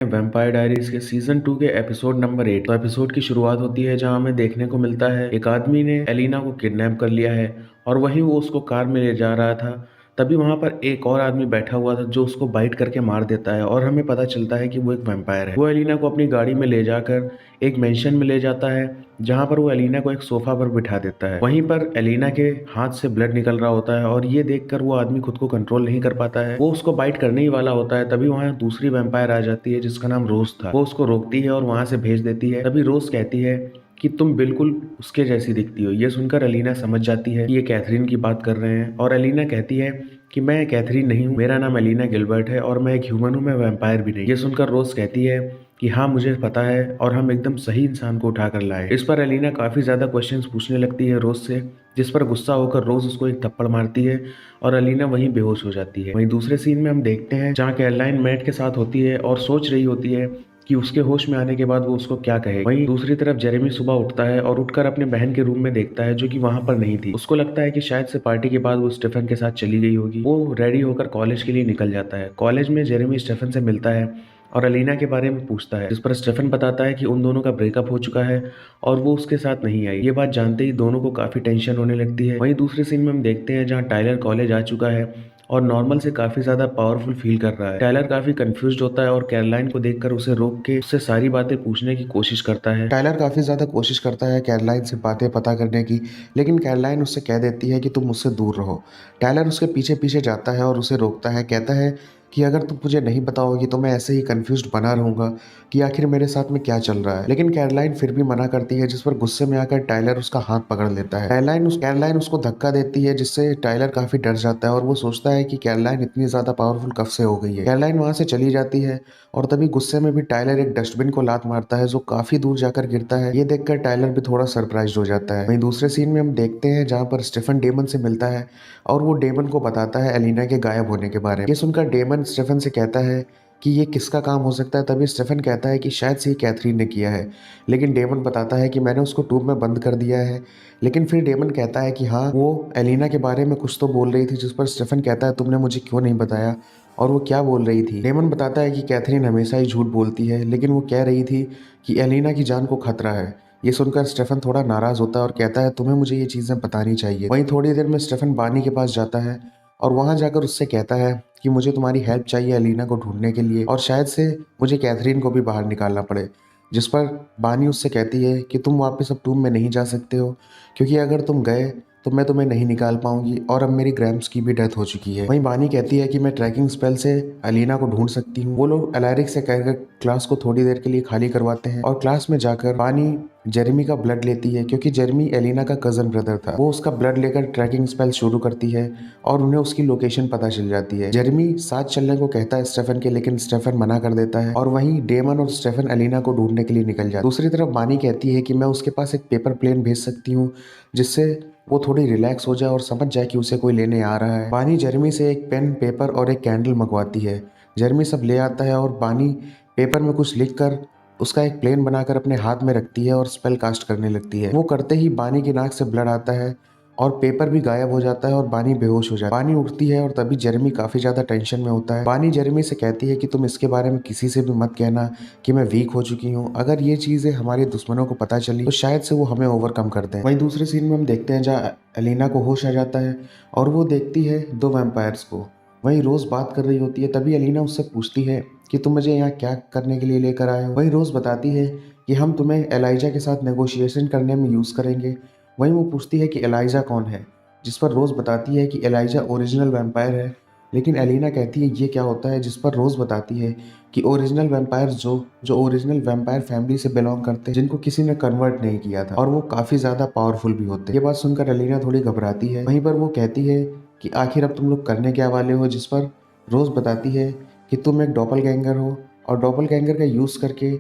Vampire diaries के season 2 के episode number 8। तो एपिसोड की शुरुआत होती है जहां हमें देखने को मिलता है एक आदमी ने एलिना को किडनैप कर लिया है और वहीं वो उसको कार में ले जा रहा था। तभी वहां पर एक और आदमी बैठा हुआ था जो उसको बाइट करके मार देता है और हमें पता चलता है कि वो एक वैम्पायर है। वो एलिना को अपनी गाड़ी में ले जाकर एक मेंशन में ले जाता है जहां पर वो एलिना को एक सोफा पर बिठा देता है। वहीं पर एलिना के हाथ से ब्लड निकल रहा होता है और ये देखकर वो आदमी खुद को कंट्रोल नहीं कर पाता है। वो उसको बाइट करने ही वाला होता है। तभी वहां दूसरी वैम्पायर आ जाती है जिसका नाम रोज था। वो उसको रोकती है और वहां से भेज देती है। तभी रोज कहती है कि तुम बिल्कुल उसके जैसी दिखती हो। ये सुनकर एलिना समझ जाती है कि ये कैथरीन की बात कर रहे हैं और एलिना कहती है कि मैं कैथरीन नहीं हूँ, मेरा नाम एलिना गिलबर्ट है और मैं एक ह्यूमन हूँ, मैं वैम्पायर भी नहीं। ये सुनकर रोज कहती है कि हाँ मुझे पता है और हम एकदम सही इंसान को उठा कर लाए। इस पर एलिना काफी ज्यादा क्वेश्चंस पूछने लगती है रोज से, जिस पर गुस्सा होकर रोज उसको एक थप्पड़ मारती है और एलिना वहीं बेहोश हो जाती है। वहीं दूसरे सीन में हम देखते हैं जहाँ कैरोलाइन मैट के साथ होती है और सोच रही होती है कि उसके होश में आने के बाद वो उसको क्या कहे। वहीं दूसरी तरफ जेरेमी सुबह उठता है और उठकर अपने बहन के रूम में देखता है जो कि वहां पर नहीं थी। उसको लगता है कि शायद से पार्टी के बाद वो स्टेफन के साथ चली गई होगी। वो रेडी होकर कॉलेज के लिए निकल जाता है। कॉलेज में जेरेमी स्टेफन से मिलता है और एलिना के बारे में पूछता है, जिस पर स्टेफन बताता है कि उन दोनों का ब्रेकअप हो चुका है और वो उसके साथ नहीं आई। ये बात जानते ही दोनों को काफी टेंशन होने लगती है। वहीं दूसरे सीन में हम देखते हैं जहाँ टाइलर कॉलेज आ चुका है और नॉर्मल से काफी ज्यादा पावरफुल फील कर रहा है। टाइलर काफी कंफ्यूज्ड होता है और कैरोलाइन को देखकर उसे रोक के उससे सारी बातें पूछने की कोशिश करता है। टाइलर काफी ज्यादा कोशिश करता है कैरोलाइन से बातें पता करने की, लेकिन कैरोलाइन उससे कह देती है कि तुम मुझसे दूर रहो। टाइलर उसके पीछे पीछे जाता है और उसे रोकता है, कहता है कि अगर तुम मुझे नहीं बताओगी तो मैं ऐसे ही कंफ्यूज्ड बना रहूंगा कि आखिर मेरे साथ में क्या चल रहा है। लेकिन कैरोलाइन फिर भी मना करती है, जिस पर गुस्से में आकर टाइलर उसका हाथ पकड़ लेता है। कैरोलाइन उसको धक्का देती है जिससे टाइलर काफी डर जाता है और वो सोचता है कि कैरोलाइन इतनी ज्यादा पावरफुल कब से हो गई है। कैरोलाइन वहां से चली जाती है और तभी गुस्से में भी टाइलर एक डस्टबिन को लात मारता है जो काफी दूर जाकर गिरता है। ये देखकर टाइलर भी थोड़ा सरप्राइज हो जाता है। वहीं दूसरे सीन में हम देखते हैं जहाँ पर स्टेफन डेमन से मिलता है और वो डेमन को बताता है एलिना के गायब होने के बारे में। ये सुनकर डेमन स्टेफन से कहता है कि ये किसका काम हो सकता है। तभी स्टेफन कहता है कि शायद से ये कैथरीन ने किया है, लेकिन डेमन बताता है कि मैंने उसको ट्यूब में बंद कर दिया है। लेकिन फिर डेमन कहता है कि हाँ वो एलिना के बारे में कुछ तो बोल रही थी, जिस पर स्टेफन कहता है तुमने मुझे क्यों नहीं बताया और वो क्या बोल रही थी। डेमन बताता है कि कैथरीन हमेशा ही झूठ बोलती है, लेकिन वो कह रही थी कि एलिना की जान को खतरा है। ये सुनकर स्टेफन थोड़ा नाराज होता है और कहता है तुम्हें मुझे ये चीजें बतानी चाहिए। वहीं थोड़ी देर में स्टेफन बानी के पास जाता है और वहां जाकर उससे कहता है कि मुझे तुम्हारी हेल्प चाहिए एलिना को ढूंढने के लिए और शायद से मुझे कैथरीन को भी बाहर निकालना पड़े। जिस पर बानी उससे कहती है कि तुम वापस अब टूम में नहीं जा सकते हो, क्योंकि अगर तुम गए तो मैं तुम्हें नहीं निकाल पाऊंगी और अब मेरी ग्रैम्स की भी डेथ हो चुकी है। वहीं बानी कहती है कि मैं ट्रैकिंग स्पेल से एलिना को ढूंढ सकती हूँ। वो लोग एलारिक से कहकर क्लास को थोड़ी देर के लिए खाली करवाते हैं और क्लास में जाकर बानी जेरेमी का ब्लड लेती है, क्योंकि जेरेमी एलिना का कजन ब्रदर था। वो उसका ब्लड लेकर ट्रैकिंग स्पेल शुरू करती है और उन्हें उसकी लोकेशन पता चल जाती है। जेरेमी साथ चलने को कहता है स्टेफन के, लेकिन स्टेफन मना कर देता है और वहीं डेमन और स्टेफन एलिना को ढूंढने के लिए निकल जाते हैं। दूसरी तरफ बानी कहती है कि मैं उसके पास एक पेपर प्लेन भेज सकती हूँ जिससे वो थोड़ी रिलैक्स हो जाए और समझ जाए कि उसे कोई लेने आ रहा है। बानी जेरेमी से एक पेन, पेपर और एक कैंडल मंगवाती है। जेरेमी सब ले आता है और बानी पेपर में कुछ लिखकर उसका एक प्लेन बनाकर अपने हाथ में रखती है और स्पेल कास्ट करने लगती है। वो करते ही बानी की नाक से ब्लड आता है और पेपर भी गायब हो जाता है और बानी बेहोश हो जाती है। बानी उठती है और तभी जेरेमी काफी ज्यादा टेंशन में होता है। बानी जेरेमी से कहती है कि तुम इसके बारे में किसी से भी मत कहना कि मैं वीक हो चुकी हूँ। अगर ये चीजें हमारे दुश्मनों को पता चली तो शायद से वो हमें ओवरकम कर दें। वहीं दूसरे सीन में हम देखते हैं जहाँ एलिना को होश आ जाता है और वो देखती है दो वैम्पायर्स को। वहीं रोज बात कर रही होती है। तभी एलिना उससे पूछती है कि तुम मुझे यहाँ क्या करने के लिए लेकर आए हो। वहीं रोज बताती है कि हम तुम्हें एलाइजा के साथ नेगोशिएशन करने में यूज करेंगे। वहीं वो पूछती है कि एलाइजा कौन है, जिस पर रोज बताती है कि एलाइजा ओरिजिनल वैम्पायर है। लेकिन एलिना कहती है ये क्या होता है, जिस पर रोज बताती है कि ओरिजिनल वैम्पायर जो ओरिजिनल वैम्पायर फैमिली से बिलोंग करते हैं, जिनको किसी ने कन्वर्ट नहीं किया था और वो काफी ज्यादा पावरफुल भी होते हैं। ये बात सुनकर एलिना थोड़ी घबराती है। वहीं पर वो कहती है कि आखिर अब तुम लोग करने क्या वाले हो, जिस पर रोज बताती है कि तुम एक डॉपलगैंगर हो और डॉपलगैंगर का यूज करके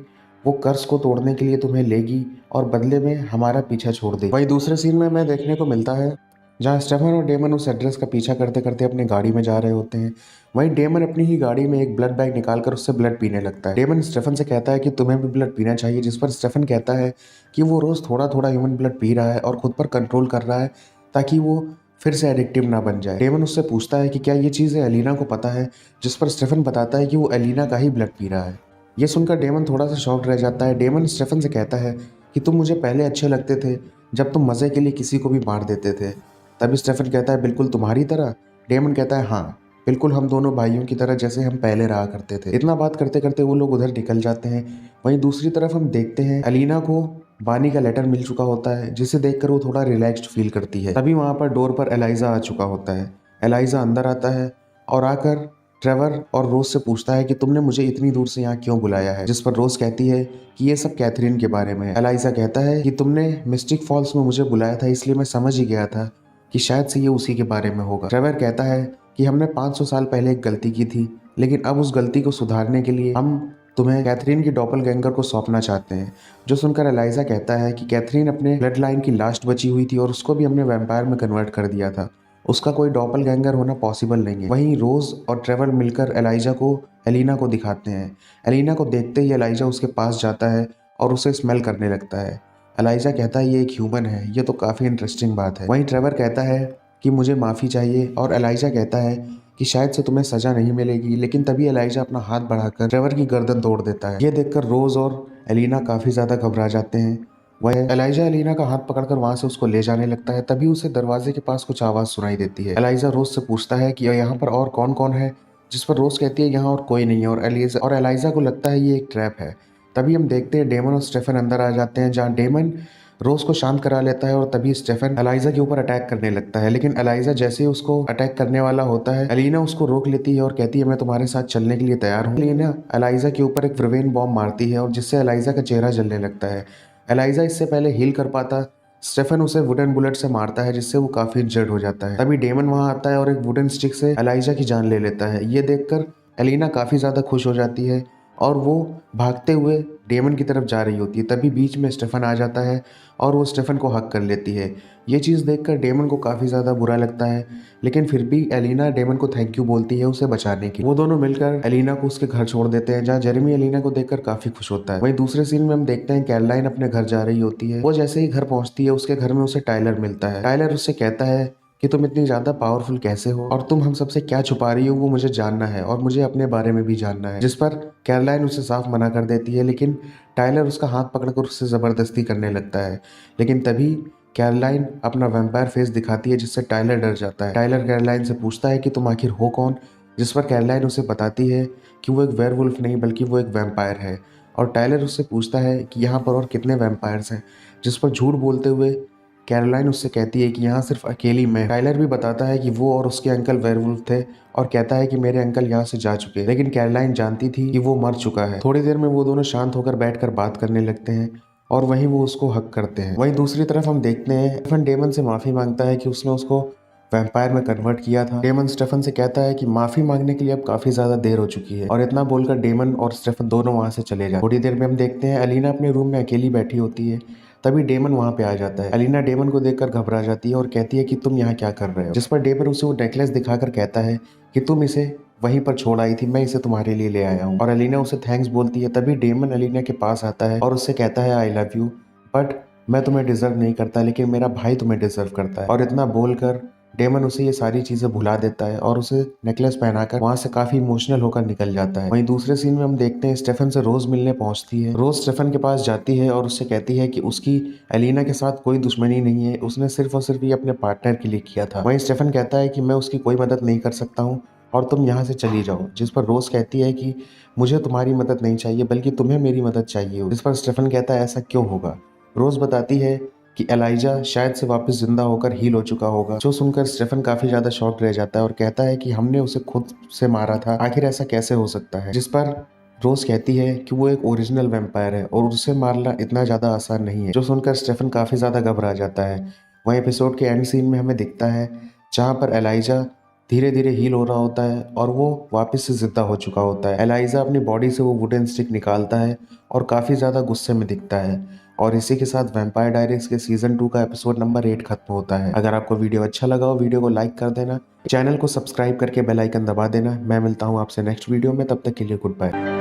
वो कर्स को तोड़ने के लिए तुम्हें लेगी और बदले में हमारा पीछा छोड़ देगी। वहीं दूसरे सीन में हमें देखने को मिलता है जहाँ स्टेफन और डेमन उस एड्रेस का पीछा करते करते अपनी गाड़ी में जा रहे होते हैं। वहीं डेमन अपनी ही गाड़ी में एक ब्लड बैग निकालकर उससे ब्लड पीने लगता है। डेमन स्टेफन से कहता है कि तुम्हें भी ब्लड पीना चाहिए, जिस पर स्टेफन कहता है कि वो रोज थोड़ा थोड़ा ह्यूमन ब्लड पी रहा है और खुद पर कंट्रोल कर रहा है ताकि वो फिर से एडिक्टिव ना बन जाए। डेमन उससे पूछता है कि क्या ये चीज़ें एलिना को पता है, जिस पर स्टेफन बताता है कि वो एलिना का ही ब्लड पी रहा है। ये सुनकर डेमन थोड़ा सा शॉक्ड रह जाता है। डेमन स्टेफन से कहता है कि तुम मुझे पहले अच्छे लगते थे जब तुम मज़े के लिए किसी को भी मार देते थे। तभी स्टेफन कहता है बिल्कुल तुम्हारी तरह। डेमन कहता है हाँ बिल्कुल, हम दोनों भाइयों की तरह जैसे हम पहले रहा करते थे। इतना बात करते करते वो लोग उधर निकल जाते हैं। वहीं दूसरी तरफ हम देखते हैं एलिना को बानी का लेटर मिल चुका होता है, जिसे देखकर वो थोड़ा रिलैक्स्ड फील करती है। तभी वहाँ पर डोर पर एलाइजा आ चुका होता है। एलाइजा अंदर आता है और आकर ट्रेवर और रोज से पूछता है कि तुमने मुझे इतनी दूर से यहाँ क्यों बुलाया है, जिस पर रोज कहती है कि ये सब कैथरीन के बारे में है। एलाइजा कहता है कि तुमने मिस्टिक फॉल्स में मुझे बुलाया था, इसलिए मैं समझ ही गया था कि शायद से ये उसी के बारे में होगा। ट्रेवर कहता है कि हमने 500 साल पहले एक गलती की थी, लेकिन अब उस गलती को सुधारने के लिए हम तुम्हें कैथरीन की डॉपलगैंगर को सौंपना चाहते हैं। जो सुनकर एलाइजा कहता है कि कैथरीन अपने ब्लड लाइन की लास्ट बची हुई थी और उसको भी हमने वैम्पायर में कन्वर्ट कर दिया था, उसका कोई डॉपलगैंगर होना पॉसिबल नहीं है। वहीं रोज और ट्रेवर मिलकर एलाइजा को एलिना को दिखाते हैं। एलिना को देखते ही एलाइजा उसके पास जाता है और उसे स्मेल करने लगता है। एलाइजा कहता है ये एक ह्यूमन है, ये तो काफ़ी इंटरेस्टिंग बात है। वहीं ट्रेवर कहता है कि मुझे माफ़ी चाहिए और एलाइजा कहता है कि शायद से तुम्हें सज़ा नहीं मिलेगी, लेकिन तभी एलाइजा अपना हाथ बढ़ाकर ट्रेवर की गर्दन तोड़ देता है। ये देखकर रोज और एलिना काफ़ी ज़्यादा घबरा जाते हैं। वह एलाइजा एलिना का हाथ पकड़कर वहां से उसको ले जाने लगता है। तभी उसे दरवाजे के पास कुछ आवाज़ सुनाई देती है। एलाइजा रोज से पूछता है कि यहाँ पर और कौन कौन है, जिस पर रोज कहती है यहाँ और कोई नहीं है, और एलाइजा को लगता है ये एक ट्रैप है। तभी हम देखते हैं डेमन और स्टेफन अंदर आ जाते हैं, जहाँ डेमन रोज को शांत करा लेता है और तभी स्टेफन एलाइजा के ऊपर अटैक करने लगता है। लेकिन एलाइजा जैसे ही उसको अटैक करने वाला होता है, एलिना उसको रोक लेती है और कहती है मैं तुम्हारे साथ चलने के लिए तैयार हूँ। एलिना एलाइजा के ऊपर एक फ्रिवेन बॉम्ब मारती है और जिससे एलाइजा का चेहरा जलने लगता है। एलाइजा इससे पहले हील कर पाता, स्टेफन उसे वुडन बुलेट से मारता है, जिससे वो काफी इंजर्ड हो जाता है। तभी डेमन वहां आता है और एक वुडन स्टिक से एलाइजा की जान ले लेता है। ये देखकर एलिना काफी ज्यादा खुश हो जाती है और वो भागते हुए डेमन की तरफ जा रही होती है। तभी बीच में स्टेफन आ जाता है और वो स्टेफन को हक कर लेती है। ये चीज़ देखकर डेमन को काफ़ी ज़्यादा बुरा लगता है, लेकिन फिर भी एलिना डेमन को थैंक यू बोलती है उसे बचाने की। वो दोनों मिलकर एलिना को उसके घर छोड़ देते हैं, जहाँ जेरेमी एलिना को देखकर काफ़ी खुश होता है। वहीं दूसरे सीन में हम देखते हैं कैरोलाइन अपने घर जा रही होती है। वो जैसे ही घर पहुंचती है, उसके घर में उसे टाइलर मिलता है। टाइलर उससे कहता है कि तुम इतनी ज्यादा पावरफुल कैसे हो और तुम हम सबसे क्या छुपा रही हो, वो मुझे जानना है और मुझे अपने बारे में भी जानना है। जिस पर कैरोलाइन उसे साफ मना कर देती है, लेकिन टाइलर उसका हाथ पकड़कर उससे जबरदस्ती करने लगता है। लेकिन तभी कैरोलाइन अपना वैम्पायर फेस दिखाती है, जिससे टाइलर डर जाता है। टाइलर कैरोलाइन से पूछता है कि तुम आखिर हो कौन, जिस पर कैरोलाइन उसे बताती है कि वो एक वेयरवुल्फ नहीं बल्कि वो एक वैम्पायर है। और टाइलर उससे पूछता है कि यहाँ पर और कितने वैम्पायर्स हैं, जिस पर झूठ बोलते हुए कैरोलाइन उससे कहती है कि यहाँ सिर्फ अकेली मैं। टाइलर भी बताता है कि वो और उसके अंकल वेयरवुल्फ थे और कहता है कि मेरे अंकल यहाँ से जा चुके, लेकिन कैरोलाइन जानती थी कि वो मर चुका है। थोड़ी देर में वो दोनों शांत होकर बैठकर बात करने लगते हैं और वहीं वो उसको हक करते हैं। वहीं दूसरी तरफ हम देखते हैं स्टेफन डेमन से माफी मांगता है कि उसने उसको वैम्पायर में कन्वर्ट किया था। डेमन स्टेफन से कहता है कि माफी मांगने के लिए अब काफी ज्यादा देर हो चुकी है, और इतना बोलकर डेमन और स्टेफन दोनों वहां से चले जाते। थोड़ी देर में हम देखते हैं एलिना अपने रूम में अकेली बैठी होती है। तभी डेमन वहां पे आ जाता है। एलिना डेमन को देखकर घबरा जाती है और कहती है कि तुम यहाँ क्या कर रहे हो, जिस पर डेमन उसे वो नेकलेस दिखाकर कहता है कि तुम इसे वहीं पर छोड़ आई थी, मैं इसे तुम्हारे लिए ले आया हूँ। और एलिना उसे थैंक्स बोलती है। तभी डेमन एलिना के पास आता है और उससे कहता है आई लव यू, बट मैं तुम्हें डिजर्व नहीं करता, लेकिन मेरा भाई तुम्हें डिजर्व करता है। और इतना बोलकर डेमन उसे ये सारी चीजें भुला देता है और उसे नेकलेस पहनाकर वहां से काफी इमोशनल होकर निकल जाता है। वहीं दूसरे सीन में हम देखते हैं स्टेफन से रोज मिलने पहुंचती है। रोज स्टेफन के पास जाती है और उससे कहती है कि उसकी एलिना के साथ कोई दुश्मनी नहीं है, उसने सिर्फ और सिर्फ ये अपने पार्टनर के लिए किया था। वहीं स्टेफन कहता है कि मैं उसकी कोई मदद नहीं कर सकता हूँ और तुम यहाँ से चली जाओ, जिस पर रोज कहती है कि मुझे तुम्हारी मदद नहीं चाहिए बल्कि तुम्हें मेरी मदद चाहिए, जिस पर स्टेफन कहता है ऐसा क्यों होगा। रोज बताती है कि एलाइजा शायद से वापस जिंदा होकर हील हो चुका होगा, जो सुनकर स्टेफन काफी ज्यादा शॉक रह जाता है और कहता है कि हमने उसे खुद से मारा था, आखिर ऐसा कैसे हो सकता है। जिस पर रोज कहती है कि वो एक ओरिजिनल वैम्पायर है और उसे मारना इतना ज्यादा आसान नहीं है, जो सुनकर स्टेफन काफी ज्यादा घबरा जाता है। वहीं एपिसोड के एंड सीन में हमें दिखता है जहाँ पर एलाइजा धीरे धीरे हील हो रहा होता है और वो वापस से जिंदा हो चुका होता है। एलाइजा अपनी बॉडी से वो वुडन स्टिक निकालता है और काफी ज्यादा गुस्से में दिखता है। और इसी के साथ वैम्पायर डायरीज के सीजन 2 का एपिसोड नंबर 8 खत्म होता है। अगर आपको वीडियो अच्छा लगा हो, वीडियो को लाइक कर देना, चैनल को सब्सक्राइब करके बेल आइकन दबा देना। मैं मिलता हूँ आपसे नेक्स्ट वीडियो में, तब तक के लिए गुड बाय।